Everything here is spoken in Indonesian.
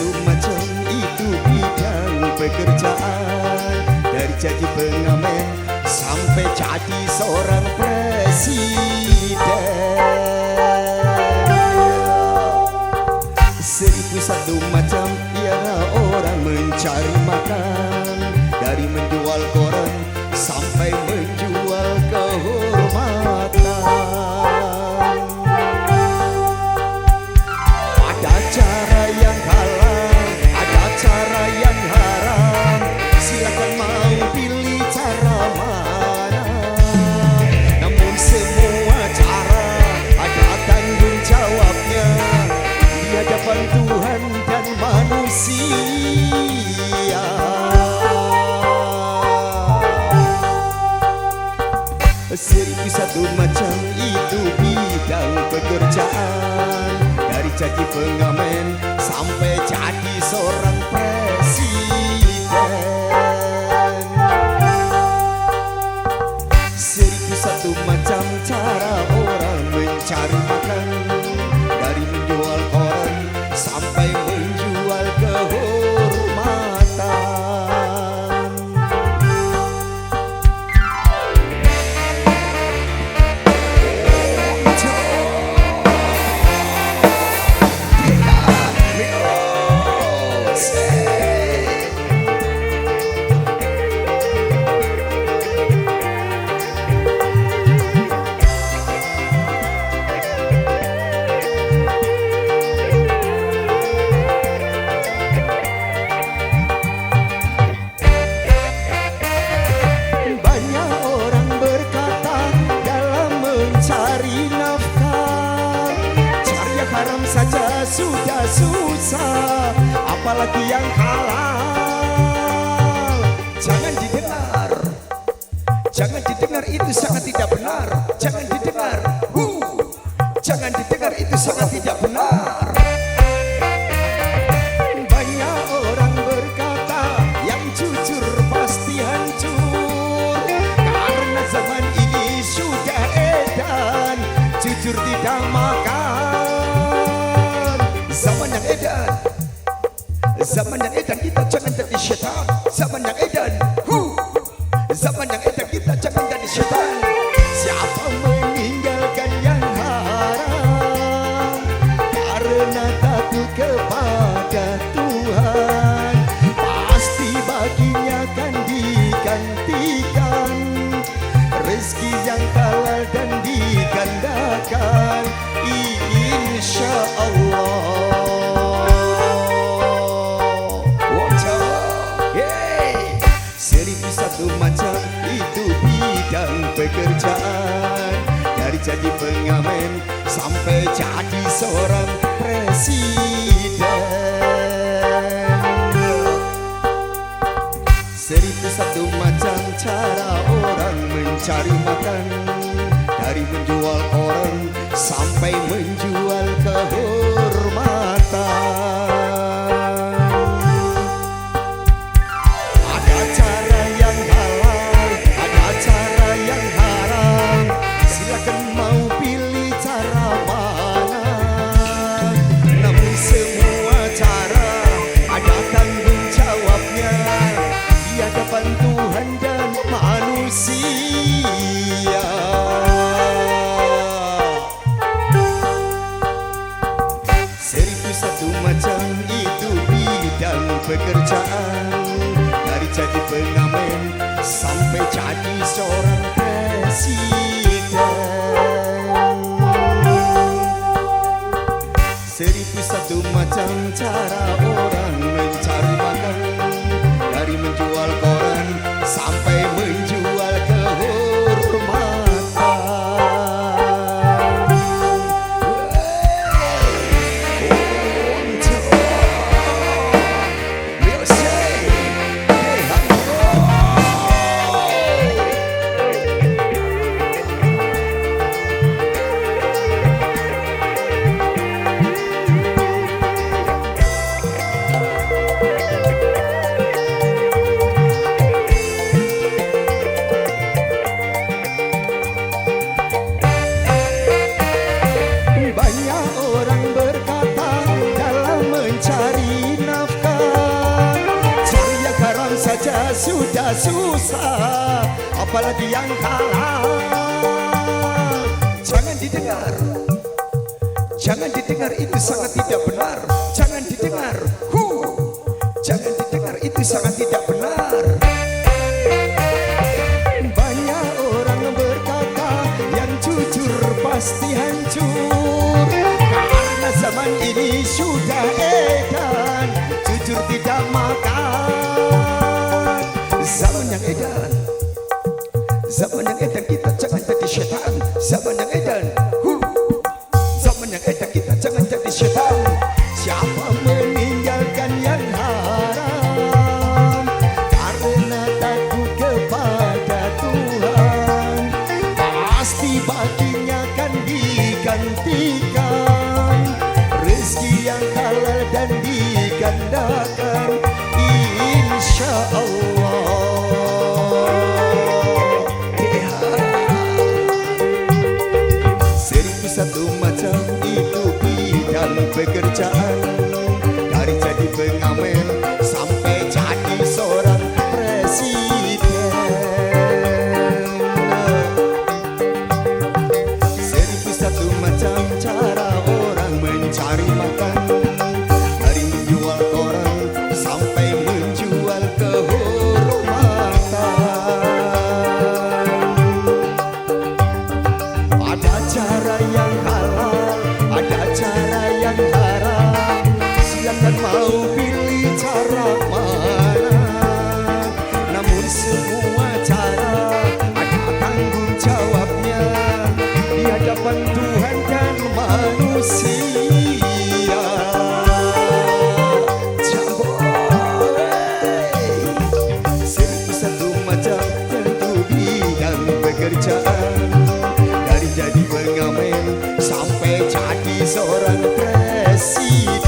satu macam itu bidang pekerjaan. Dari jadi pengamen sampai jadi seorang presiden. Seribu satu macam tiada orang mencari makan. Dari menjual koran sampai menjual kehormatan. Ada cara yang halal, ada cara yang haram. Silakan mau pilih cara mana. Namun semua cara ada tanggung jawabnya di hadapan Tuhan dan manusia. Seribu satu macam itu bidang pekerjaan. Dari jadi pengamen sampai jadi seorang presiden. Seribu satu macam cara orang mencari makan. Dari menjual koran sampai menjual kehormatan. Haram saja sudah susah, apalagi yang halal. Jangan didengar, jangan didengar, itu sangat tidak benar. Jangan didengar, jangan didengar, itu sangat tidak benar. Banyak orang berkata yang jujur pasti hancur. Karena zaman ini sudah edan, jujur tidak makan. Zaman yang edan, zaman yang edan, kita jangan jadi syaitan. Zaman yang edan, zaman yang edan, kita jangan jadi syaitan. Siapa meninggalkan yang haram karena takut kepada Tuhan, pasti baginya akan digantikan rezeki yang halal dan digandakan, insya Allah. Seribu satu macam itu bidang pekerjaan. Dari jadi pengamen sampai jadi seorang presiden. Seribu satu macam cara orang mencari makan. Dari menjual koran sampai menjual kehormatan. Ada cara yang halal, ada cara yang haram. Silakan mau pilih cara mana. Namun semua cara ada tanggung jawabnya di hadapan Tuhan dan manusia. Seribu satu macam itu bidang pekerjaan. Dari jadi pengamen sampai jadi seorang presiden. Seribu satu macam cara orang mencari makan. Dari menjual koran sampai menjual kehormatan. Banyak orang berkata dalam mencari nafkah sudah susah, apalagi yang halal. Jangan didengar, jangan didengar, itu sangat tidak benar. Jangan didengar, jangan didengar, itu sangat tidak benar. Banyak orang berkata yang jujur pasti hancur, karena zaman ini sudah edan jujur tidak makan. Zaman yang edan, zaman yang edan, kita jangan jadi setan. Zaman yang edan, zaman yang edan, kita jangan jadi setan. Siapa meninggalkan yang haram karena takut kepada Tuhan, pasti baginya akan digantikan rezeki yang halal dan digandakan, insya Allah. Satu macam itu bidang pekerjaan, dari jadi pengamen sampai jadi seorang presiden. 1001 macam cara orang mencari makan, dari menjual koran sampai menjual kehormatan. Ada cara yang halal, ada cara yang haram, silakan mau pilih cara mana. Namun semua cara ada tanggung jawabnya di hadapan Tuhan dan manusia. Satu macam tentu bidang pekerjaan, dari jadi pengamen sampai jadi seorang presiden.